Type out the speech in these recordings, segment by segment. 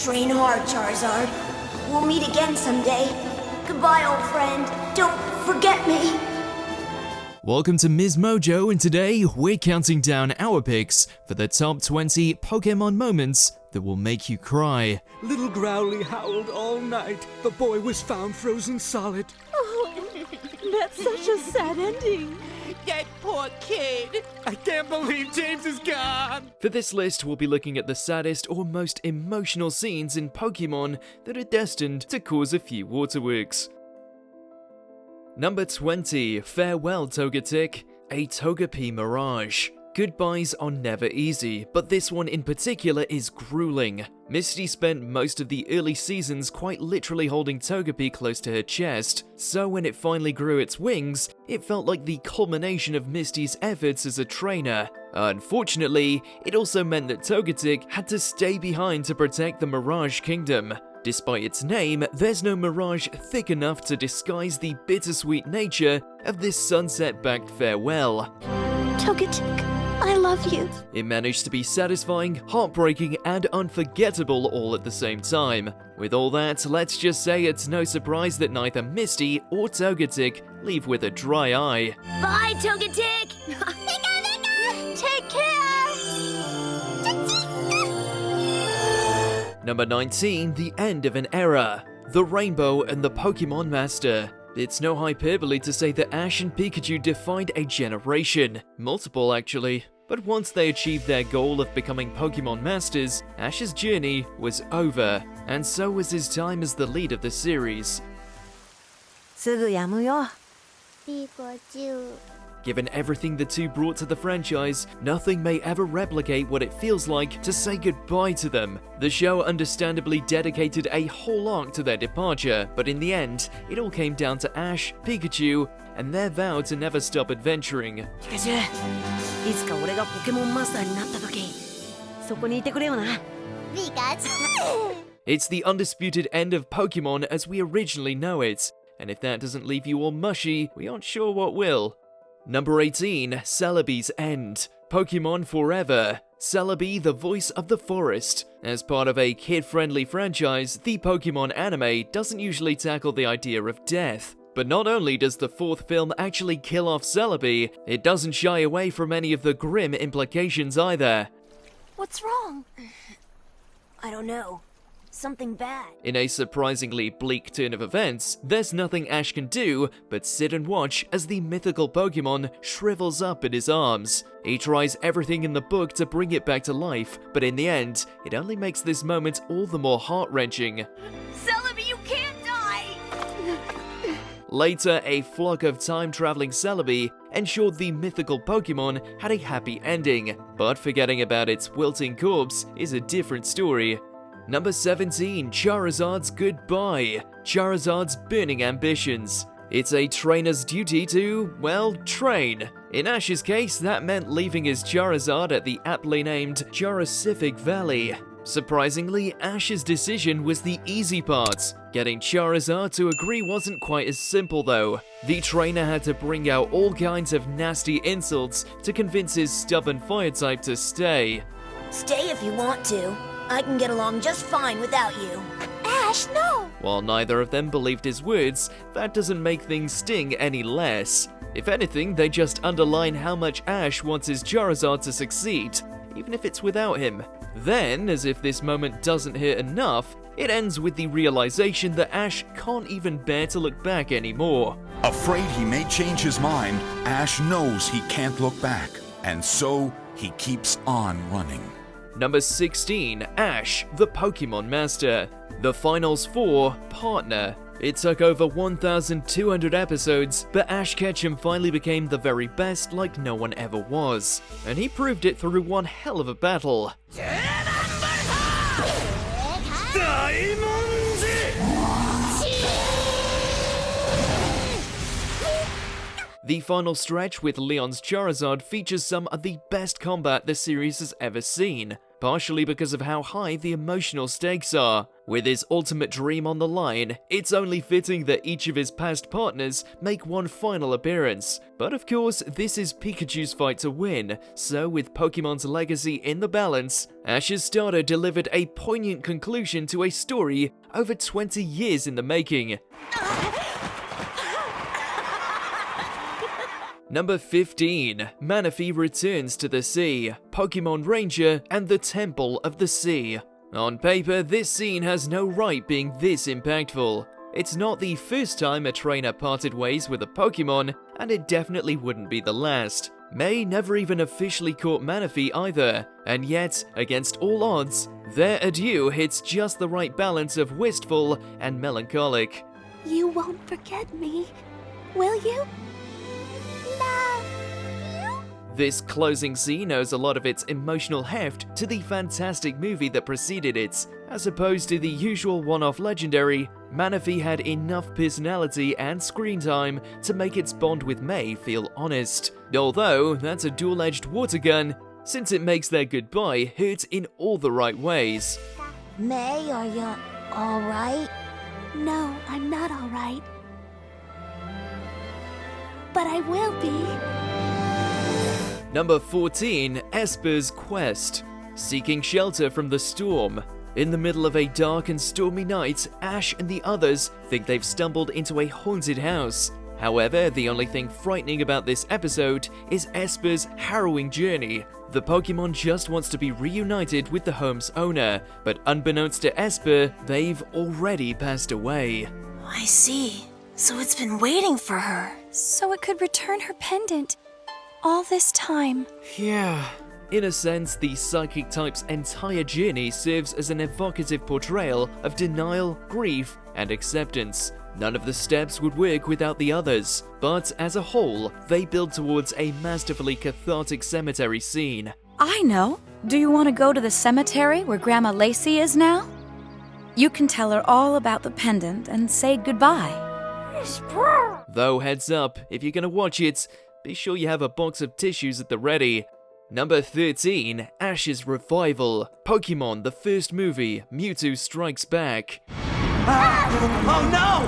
Train hard, Charizard. We'll meet again someday. Goodbye, old friend. Don't forget me. Welcome to Ms. Mojo, and today we're counting down our picks for the top 20 Pokémon moments that will make you cry. Little Growly howled all night. The boy was found frozen solid. Oh, that's such a sad ending. That poor kid! I can't believe James is gone! For this list, we'll be looking at the saddest or most emotional scenes in Pokémon that are destined to cause a few waterworks. Number 20, Farewell Togetic, a Togepi Mirage. Goodbyes are never easy, but this one in particular is grueling. Misty spent most of the early seasons quite literally holding Togepi close to her chest, so when it finally grew its wings, it felt like the culmination of Misty's efforts as a trainer. Unfortunately, it also meant that Togetic had to stay behind to protect the Mirage Kingdom. Despite its name, there's no mirage thick enough to disguise the bittersweet nature of this sunset-backed farewell. Togetic, I love you. It managed to be satisfying, heartbreaking, and unforgettable all at the same time. With all that, let's just say it's no surprise that neither Misty or Togetic leave with a dry eye. Bye, Togetic. Take care. Number 19, the end of an era. The Rainbow and the Pokémon Master. It's no hyperbole to say that Ash and Pikachu defined a generation. Multiple, actually. But once they achieved their goal of becoming Pokémon Masters, Ash's journey was over, and so was his time as the lead of the series. すぐやむよ。Pikachu. Given everything the two brought to the franchise, nothing may ever replicate what it feels like to say goodbye to them. The show understandably dedicated a whole arc to their departure, but in the end, it all came down to Ash, Pikachu, and their vow to never stop adventuring. ピカチュウ、いつか俺がポケモンマスターになった時、そこにいてくれよな。Pikachu. It's the undisputed end of Pokemon as we originally know it, and if that doesn't leave you all mushy, we aren't sure what will. Number 18, Celebi's End. Pokemon Forever. Celebi, the voice of the forest. As part of a kid-friendly franchise, the Pokemon anime doesn't usually tackle the idea of death. But not only does the fourth film actually kill off Celebi, it doesn't shy away from any of the grim implications either. What's wrong? I don't know. Something bad. In a surprisingly bleak turn of events, there's nothing Ash can do but sit and watch as the mythical Pokemon shrivels up in his arms. He tries everything in the book to bring it back to life, but in the end, it only makes this moment all the more heart-wrenching. Celebi, you can't die! Later, a flock of time-traveling Celebi ensured the mythical Pokemon had a happy ending, but forgetting about its wilting corpse is a different story. Number 17, Charizard's Goodbye. Charizard's burning ambitions. It's a trainer's duty to, well, train. In Ash's case, that meant leaving his Charizard at the aptly named Charizard Valley. Surprisingly, Ash's decision was the easy part. Getting Charizard to agree wasn't quite as simple though. The trainer had to bring out all kinds of nasty insults to convince his stubborn fire type to stay. Stay if you want to. I can get along just fine without you. Ash, no! While neither of them believed his words, that doesn't make things sting any less. If anything, they just underline how much Ash wants his Charizard to succeed, even if it's without him. Then, as if this moment doesn't hurt enough, it ends with the realization that Ash can't even bear to look back anymore. Afraid he may change his mind, Ash knows he can't look back, and so he keeps on running. Number 16, Ash, the Pokémon Master. The finals for Partner. It took over 1,200 episodes, but Ash Ketchum finally became the very best like no one ever was. And he proved it through one hell of a battle. The final stretch with Leon's Charizard features some of the best combat the series has ever seen. partially because of how high the emotional stakes are. With his ultimate dream on the line, it's only fitting that each of his past partners make one final appearance. But of course, this is Pikachu's fight to win, so with Pokemon's legacy in the balance, Ash's starter delivered a poignant conclusion to a story over 20 years in the making. Number 15. Manaphy Returns to the Sea, Pokemon Ranger, and the Temple of the Sea. On paper, this scene has no right being this impactful. It's not the first time a trainer parted ways with a Pokemon, and it definitely wouldn't be the last. May never even officially caught Manaphy either, and yet, against all odds, their adieu hits just the right balance of wistful and melancholic. You won't forget me, will you? This closing scene owes a lot of its emotional heft to the fantastic movie that preceded it. As opposed to the usual one-off legendary, Manaphy had enough personality and screen time to make its bond with May feel honest. Although, that's a dual-edged water gun, since it makes their goodbye hurt in all the right ways. May, are you alright? No, I'm not alright. But I will be. Number 14. Espurr's Quest. Seeking shelter from the storm. In the middle of a dark and stormy night, Ash and the others think they've stumbled into a haunted house. However, the only thing frightening about this episode is Espurr's harrowing journey. The Pokemon just wants to be reunited with the home's owner, but unbeknownst to Espurr, they've already passed away. I see. So it's been waiting for her. So it could return her pendant. All this time. Yeah. In a sense, the psychic type's entire journey serves as an evocative portrayal of denial, grief, and acceptance. None of the steps would work without the others, but as a whole, they build towards a masterfully cathartic cemetery scene. I know. Do you want to go to the cemetery where Grandma Lacey is now? You can tell her all about the pendant and say goodbye. Though heads up, if you're gonna watch it, be sure you have a box of tissues at the ready. Number 13. Ash's Revival. Pokemon, the first movie, Mewtwo Strikes Back. Oh no!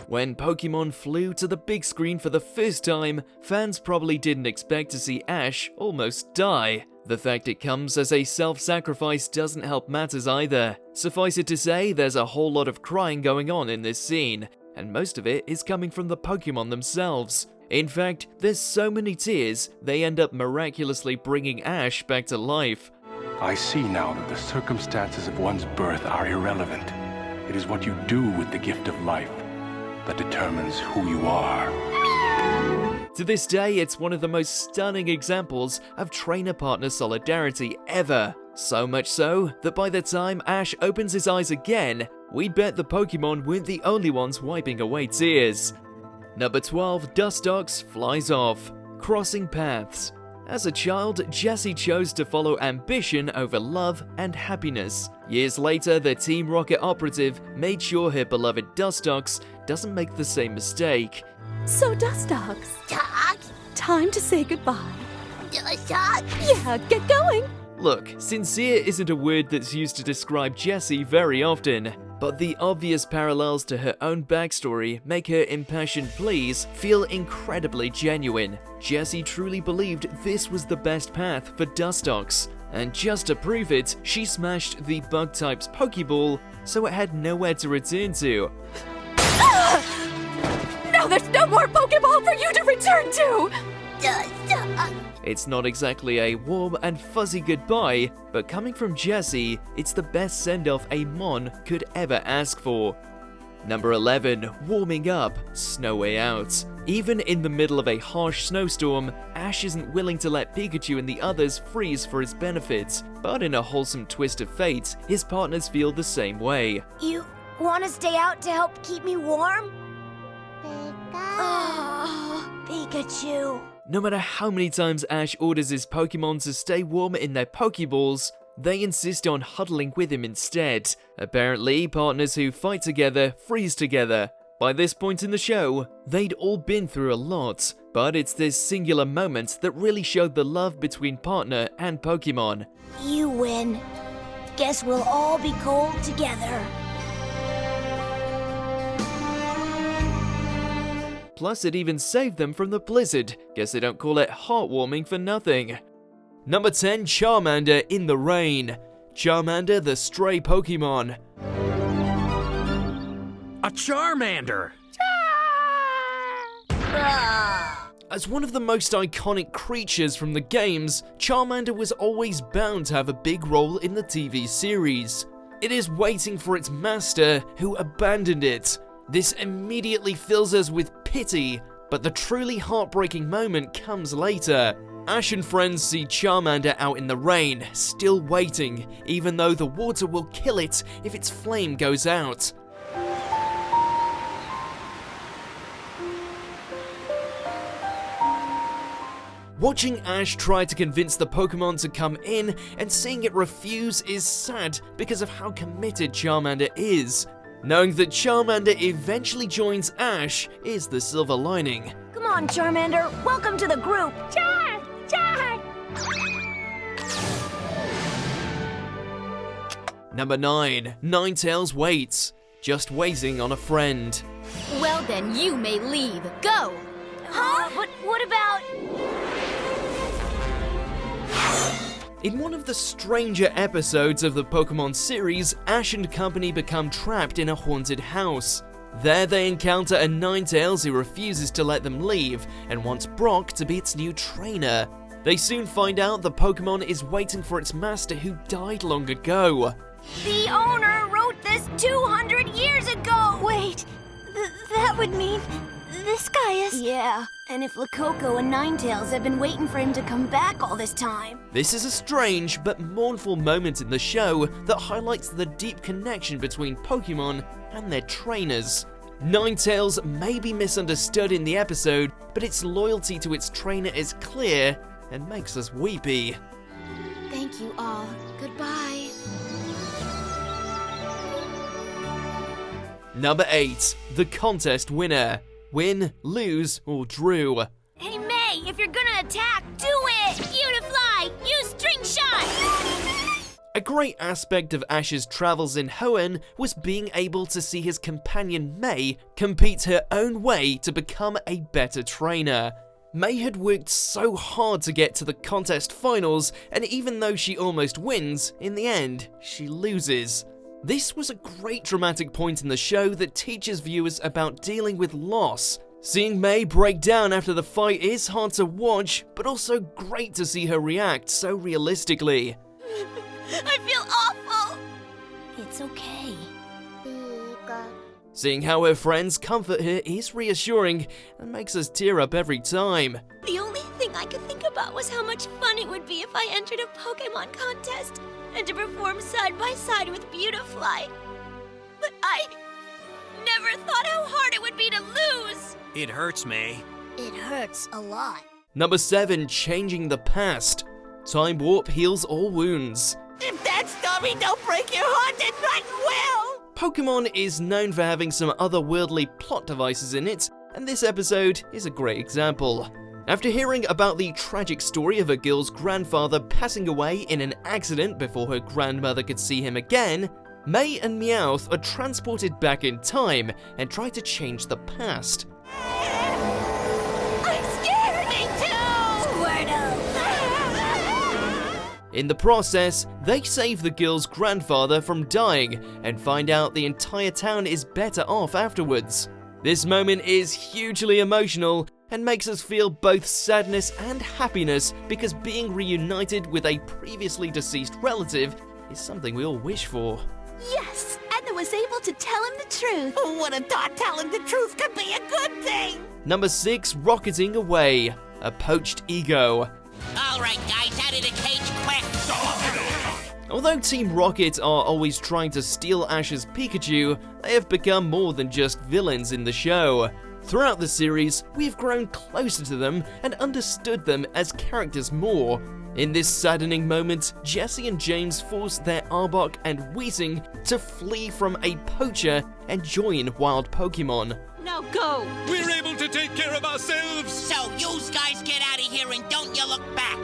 When Pokemon flew to the big screen for the first time, fans probably didn't expect to see Ash almost die. The fact it comes as a self-sacrifice doesn't help matters either. Suffice it to say, there's a whole lot of crying going on in this scene, and most of it is coming from the Pokemon themselves. In fact, there's so many tears, they end up miraculously bringing Ash back to life. I see now that the circumstances of one's birth are irrelevant. It is what you do with the gift of life that determines who you are. To this day, it's one of the most stunning examples of trainer-partner solidarity ever. So much so, that by the time Ash opens his eyes again, we'd bet the Pokemon weren't the only ones wiping away tears. Number 12. Dustox Flies Off. Crossing Paths. As a child, Jessie chose to follow ambition over love and happiness. Years later, the Team Rocket operative made sure her beloved Dustox doesn't make the same mistake. So, Dustox, time to say goodbye. Dustox? Yeah, get going. Look, sincere isn't a word that's used to describe Jessie very often, but the obvious parallels to her own backstory make her impassioned pleas feel incredibly genuine. Jessie truly believed this was the best path for Dustox, and just to prove it, she smashed the Bug-type's Pokeball so it had nowhere to return to. Now there's no more Pokeball for you to return to! Dustox. It's not exactly a warm and fuzzy goodbye, but coming from Jessie, it's the best send-off a Mon could ever ask for. Number 11. Warming Up, Snow Way Out. Even in the middle of a harsh snowstorm, Ash isn't willing to let Pikachu and the others freeze for his benefit. But in a wholesome twist of fate, his partners feel the same way. You want to stay out to help keep me warm? Oh, Pikachu. No matter how many times Ash orders his Pokemon to stay warm in their Pokeballs, they insist on huddling with him instead. Apparently, partners who fight together freeze together. By this point in the show, they'd all been through a lot. But it's this singular moment that really showed the love between partner and Pokémon. You win. Guess we'll all be cold together. Plus, it even saved them from the blizzard. Guess they don't call it heartwarming for nothing. Number 10, Charmander in the rain. Charmander, the stray Pokémon. A Charmander! As one of the most iconic creatures from the games, Charmander was always bound to have a big role in the TV series. It is waiting for its master, who abandoned it. This immediately fills us with pity, but the truly heartbreaking moment comes later. Ash and friends see Charmander out in the rain, still waiting, even though the water will kill it if its flame goes out. Watching Ash try to convince the Pokémon to come in and seeing it refuse is sad because of how committed Charmander is. Knowing that Charmander eventually joins Ash is the silver lining. Come on, Charmander. Welcome to the group. Char! Number 9, Ninetales Waits. Just waiting on a friend. Well then, you may leave. Go! Huh? But what about... In one of the stranger episodes of the Pokémon series, Ash and company become trapped in a haunted house. There they encounter a Ninetales who refuses to let them leave and wants Brock to be its new trainer. They soon find out the Pokémon is waiting for its master who died long ago. The owner wrote this 200 years ago! Wait, that would mean this guy is... Yeah, and if Lococo and Ninetales have been waiting for him to come back all this time. This is a strange but mournful moment in the show that highlights the deep connection between Pokémon and their trainers. Ninetales may be misunderstood in the episode, but its loyalty to its trainer is clear and makes us weepy. Thank you all. Goodbye. Number 8, the contest winner. Win, lose, or drew. Hey, May, if you're gonna attack, do it! Beautifly! Use string shot! A great aspect of Ash's travels in Hoenn was being able to see his companion May compete her own way to become a better trainer. May had worked so hard to get to the contest finals, and even though she almost wins, in the end, she loses. This was a great dramatic point in the show that teaches viewers about dealing with loss. Seeing May break down after the fight is hard to watch, but also great to see her react so realistically. I feel awful! It's okay. Seeing how her friends comfort her is reassuring and makes us tear up every time. The only thing I could think about was how much fun it would be if I entered a Pokémon contest and to perform side by side with Beautifly. But I never thought how hard it would be to lose. It hurts, May. It hurts a lot. Number 7, changing the past. Time warp heals all wounds. If that story don't break your heart, then what will? Pokémon is known for having some otherworldly plot devices in it, and this episode is a great example. After hearing about the tragic story of a girl's grandfather passing away in an accident before her grandmother could see him again, May and Meowth are transported back in time and try to change the past. I'm scared! Me too! Squirtle! In the process, they save the girl's grandfather from dying and find out the entire town is better off afterwards. This moment is hugely emotional and makes us feel both sadness and happiness because being reunited with a previously deceased relative is something we all wish for. Yes, and I was able to tell him the truth. Who would have thought telling the truth could be a good thing? Number 6, rocketing away. A poached ego. All right, guys, out of the cage quick. Although Team Rocket are always trying to steal Ash's Pikachu, they have become more than just villains in the show. Throughout the series, we have grown closer to them and understood them as characters more. In this saddening moment, Jesse and James force their Arbok and Weezing to flee from a poacher and join wild Pokémon. Now go! We're able to take care of ourselves! So you guys get out of here and don't you look back!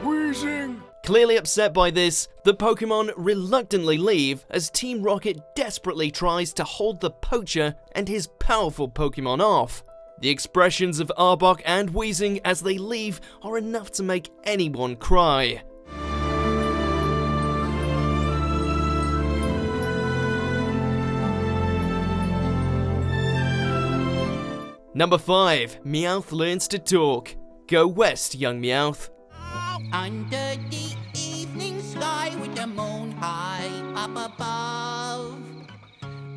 Wheezing! Clearly upset by this, the Pokémon reluctantly leave as Team Rocket desperately tries to hold the poacher and his powerful Pokémon off. The expressions of Arbok and Weezing as they leave are enough to make anyone cry. Number 5. Meowth learns to talk. Go west, young Meowth. Under the evening sky with the moon high up above,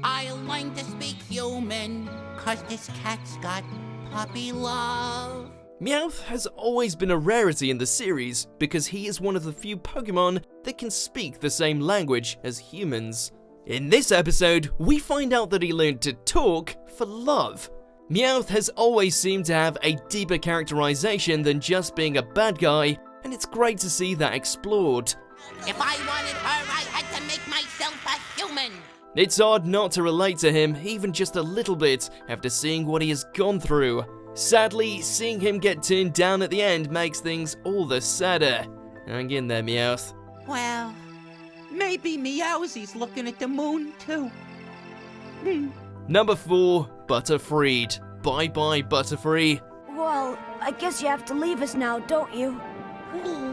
I'll learn to speak human, 'cause this cat's got puppy love. Meowth has always been a rarity in the series because he is one of the few Pokémon that can speak the same language as humans. In this episode, we find out that he learned to talk for love. Meowth has always seemed to have a deeper characterization than just being a bad guy, and it's great to see that explored. If I wanted her, I had to make myself a human. It's hard not to relate to him, even just a little bit, after seeing what he has gone through. Sadly, seeing him get turned down at the end makes things all the sadder. Hang in there, Meowth. Well, maybe Meowsy's looking at the moon too. Number 4, Butterfree. Bye bye, Butterfree. Well, I guess you have to leave us now, don't you?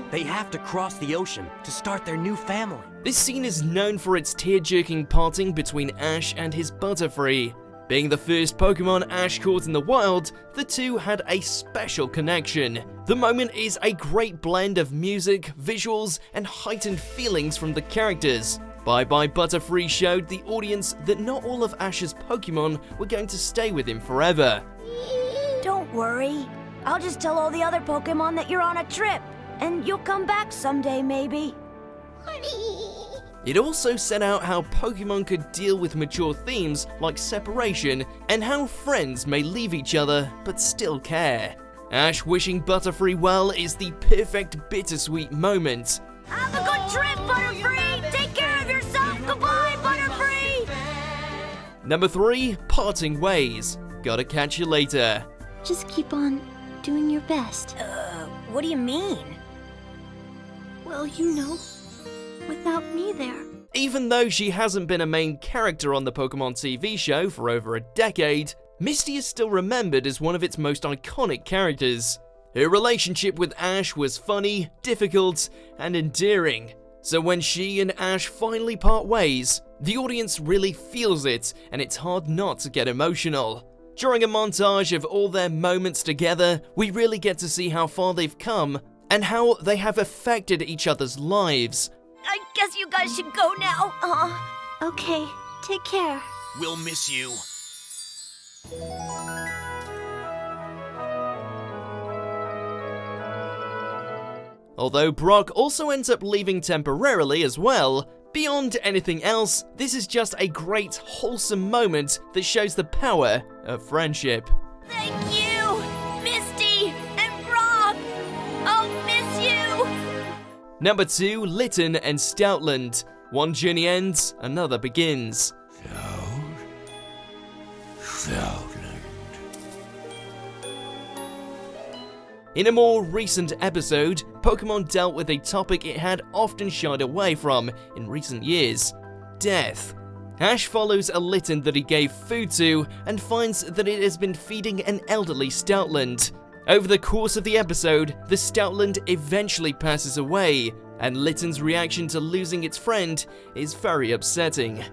They have to cross the ocean to start their new family. This scene is known for its tear-jerking parting between Ash and his Butterfree. Being the first Pokémon Ash caught in the wild, the two had a special connection. The moment is a great blend of music, visuals, and heightened feelings from the characters. Bye Bye Butterfree showed the audience that not all of Ash's Pokémon were going to stay with him forever. Don't worry. I'll just tell all the other Pokémon that you're on a trip, and you'll come back someday, maybe. It also set out how Pokémon could deal with mature themes like separation and how friends may leave each other but still care. Ash wishing Butterfree well is the perfect bittersweet moment. Have a good trip, Butterfree! Take care of yourself! Goodbye, Butterfree! Number 3, Parting Ways. Gotta catch you later. Just keep on doing your best. What do you mean? Well, you know, without me there. Even though she hasn't been a main character on the Pokémon TV show for over a decade, Misty is still remembered as one of its most iconic characters. Her relationship with Ash was funny, difficult, and endearing. So when she and Ash finally part ways, the audience really feels it, and it's hard not to get emotional. During a montage of all their moments together, we really get to see how far they've come and how they have affected each other's lives. I guess you guys should go now. Okay, take care. We'll miss you. Although Brock also ends up leaving temporarily as well, beyond anything else, this is just a great, wholesome moment that shows the power of friendship. Thank you, Misty and Brock. I'll miss you. Number 2, Litten and Stoutland. One journey ends, another begins. In a more recent episode, Pokémon dealt with a topic it had often shied away from in recent years: death. Ash follows a Litten that he gave food to and finds that it has been feeding an elderly Stoutland. Over the course of the episode, the Stoutland eventually passes away, and Litten's reaction to losing its friend is very upsetting.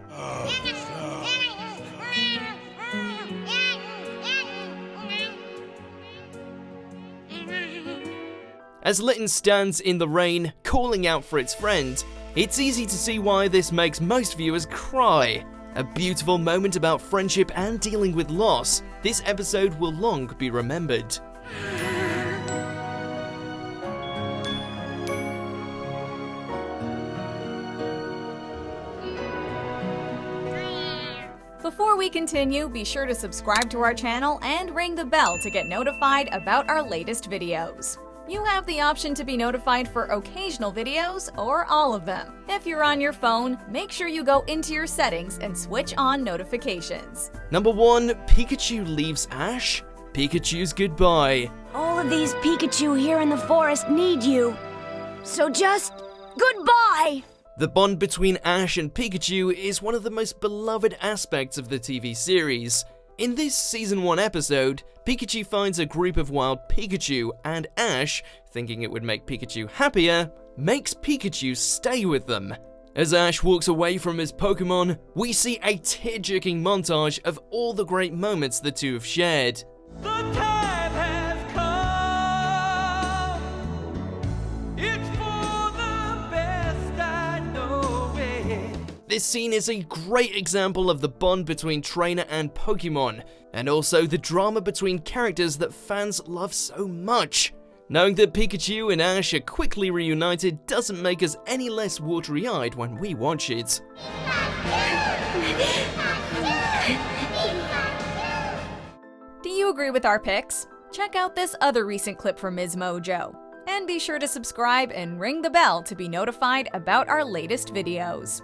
As Litten stands in the rain, calling out for its friend, it's easy to see why this makes most viewers cry. A beautiful moment about friendship and dealing with loss, this episode will long be remembered. Before we continue, be sure to subscribe to our channel and ring the bell to get notified about our latest videos. You have the option to be notified for occasional videos or all of them. If you're on your phone, make sure you go into your settings and switch on notifications. Number 1, Pikachu Leaves Ash. Pikachu's goodbye. All of these Pikachu here in the forest need you. So just goodbye! The bond between Ash and Pikachu is one of the most beloved aspects of the TV series. In this Season 1 episode, Pikachu finds a group of wild Pikachu, and Ash, thinking it would make Pikachu happier, makes Pikachu stay with them. As Ash walks away from his Pokémon, we see a tear-jerking montage of all the great moments the two have shared. The time has come. It's for the best, I know it. This scene is a great example of the bond between trainer and Pokémon, and also the drama between characters that fans love so much. Knowing that Pikachu and Ash are quickly reunited doesn't make us any less watery-eyed when we watch it. Do you agree with our picks? Check out this other recent clip from Ms. Mojo. And be sure to subscribe and ring the bell to be notified about our latest videos.